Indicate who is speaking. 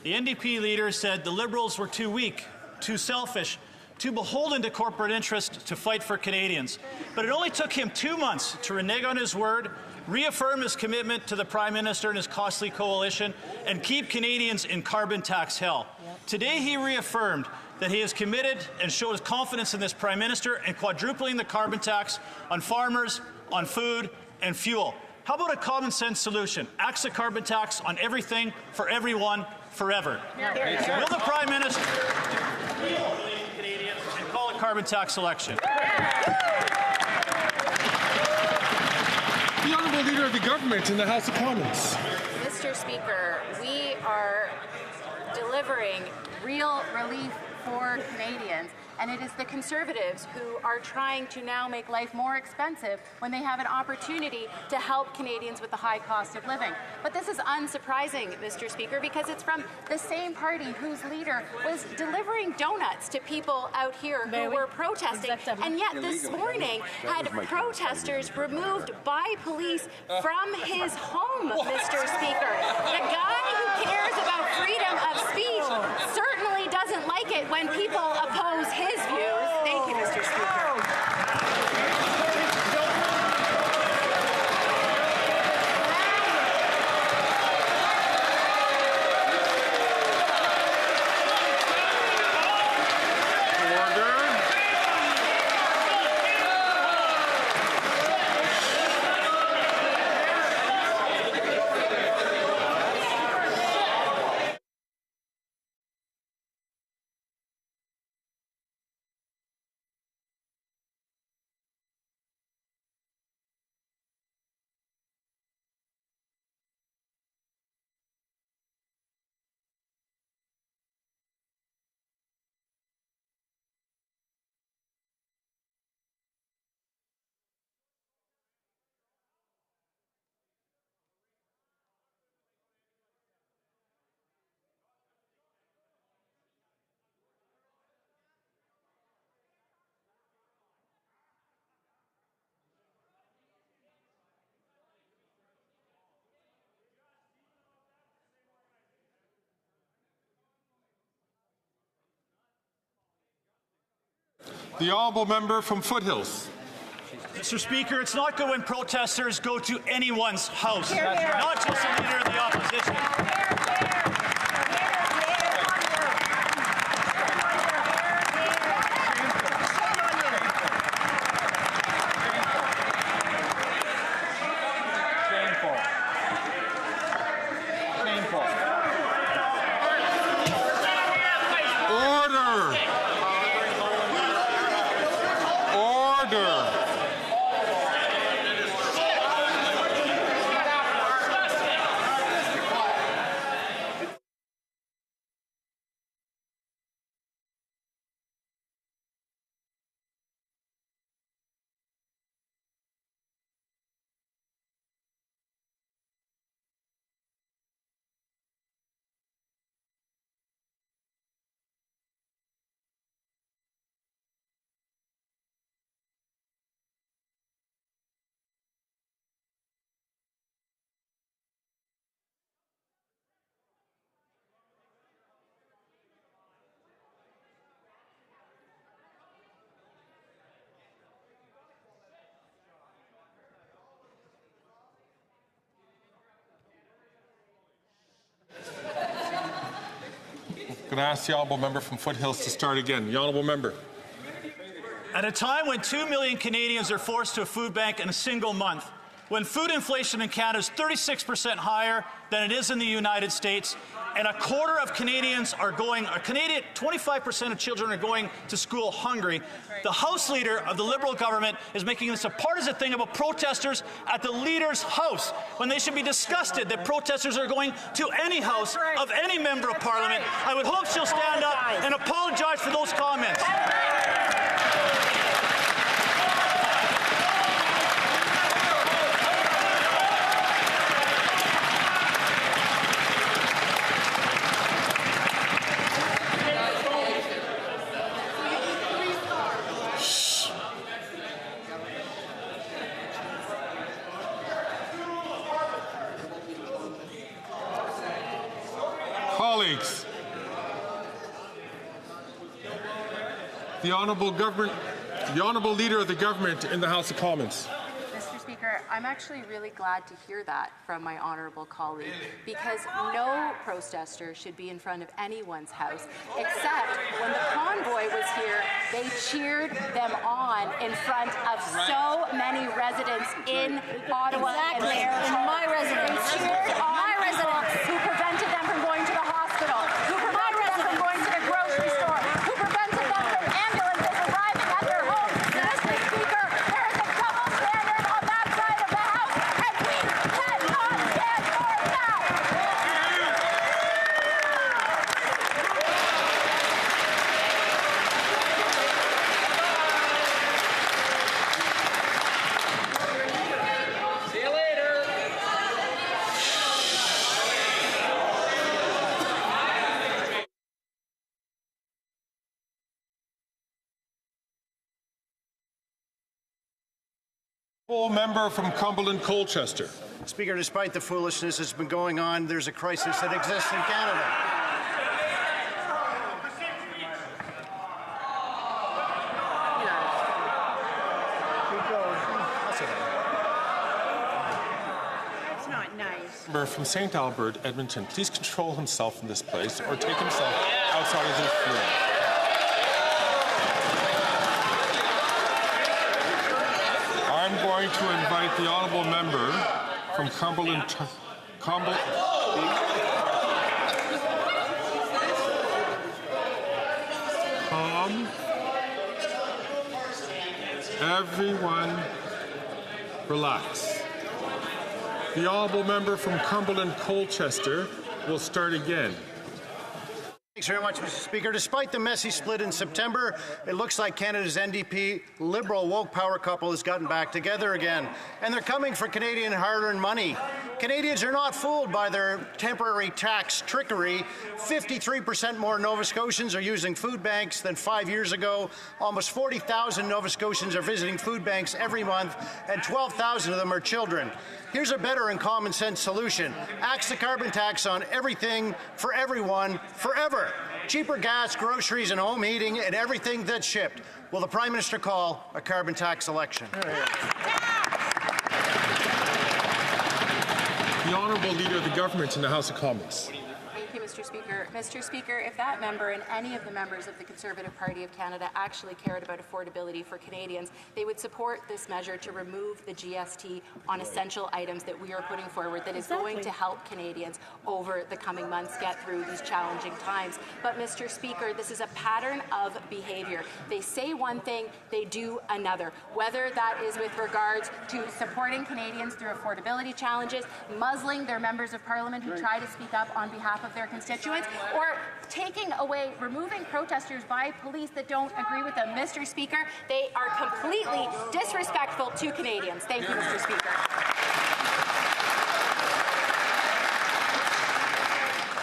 Speaker 1: The NDP leader said the Liberals were too weak, too selfish, too beholden to corporate interest to fight for Canadians. But it only took him 2 months to renege on his word, reaffirm his commitment to the Prime Minister and his costly coalition, and keep Canadians in carbon tax hell. Today he reaffirmed that he is committed and showed his confidence in this Prime Minister in quadrupling the carbon tax on farmers, on food and fuel. How about a common sense solution? Axe the carbon tax on everything, for everyone, forever. Will the Prime Minister Canadians and call it carbon tax election?
Speaker 2: The Honourable Leader of the Government in the House of Commons.
Speaker 3: Mr. Speaker, we are delivering real relief for Canadians, and it is the Conservatives who are trying to now make life more expensive when they have an opportunity to help Canadians with the high cost of living. But this is unsurprising, Mr. Speaker, because it's from the same party whose leader was delivering donuts to people out here who were protesting, and yet this morning had protesters removed by police from his home, Mr. Speaker. The guy who cares about freedom of speech certainly doesn't like it when people oppose his views. Thank you, Mr. Speaker.
Speaker 2: The Honourable Member from Foothills.
Speaker 1: Mr. Speaker, it's not good when protesters go to anyone's house, not just the leader of the opposition.
Speaker 2: I'm going to ask the Honourable Member from Foothills to start again. The Honourable Member.
Speaker 1: At a time when 2 million Canadians are forced to a food bank in a single month, when food inflation in Canada is 36% higher than it is in the United States, and a quarter of Canadians are going, 25% of children are going to school hungry, the House Leader of the Liberal government is making this a partisan thing about protesters at the Leader's house, when they should be disgusted that protesters are going to any house of any member of Parliament. I would hope she'll stand up and apologize for those comments.
Speaker 2: colleagues, the Honourable Leader of the Government in the House of Commons.
Speaker 3: Mr. Speaker, I'm actually really glad to hear that from my honourable colleague, because no protester should be in front of anyone's house, except when the convoy was here, they cheered them on in front of so many residents in Ottawa.
Speaker 4: Exactly,
Speaker 3: and
Speaker 4: in my residence.
Speaker 3: They cheered on
Speaker 4: My residence.
Speaker 3: who prevented them from going to the hospital, who prevented them from going to the grocery store, who prevented them from ambulances arriving at their homes. Mr. Speaker, there is a double standard on that side of the House, and we cannot stand for that.
Speaker 2: Member from Cumberland Colchester.
Speaker 5: Speaker, despite the foolishness that's been going on, there's a crisis that exists in Canada.
Speaker 4: That's not nice.
Speaker 2: Member from St. Albert, Edmonton, please control himself in this place or take himself outside of this room. I'm going to invite the honourable member from Cumberland. Come, everyone, relax. The honourable member from Cumberland Colchester will start again.
Speaker 5: Thanks very much, Mr. Speaker. Despite the messy split in September, it looks like Canada's NDP Liberal woke power couple has gotten back together again, and they're coming for Canadian hard-earned money. Canadians are not fooled by their temporary tax trickery. 53% more Nova Scotians are using food banks than 5 years ago. Almost 40,000 Nova Scotians are visiting food banks every month, and 12,000 of them are children. Here's a better and common sense solution. Axe the carbon tax on everything for everyone forever. Cheaper gas, groceries, and home heating, and everything that's shipped. Will the Prime Minister call a carbon tax election?
Speaker 2: The Honourable Leader of the Government in the House of Commons.
Speaker 3: Thank you, Mr. Speaker. Mr. Speaker, if that member and any of the members of the Conservative Party of Canada actually cared about affordability for Canadians, they would support this measure to remove the GST on essential items that we are putting forward that is going to help Canadians over the coming months get through these challenging times. But, Mr. Speaker, this is a pattern of behaviour. They say one thing, they do another, whether that is with regards to supporting Canadians through affordability challenges, muzzling their members of Parliament who try to speak up on behalf of their constituents, or taking away, removing protesters by police that don't agree with them. Mr. Speaker, they are completely disrespectful to Canadians. Thank you, Mr. Speaker.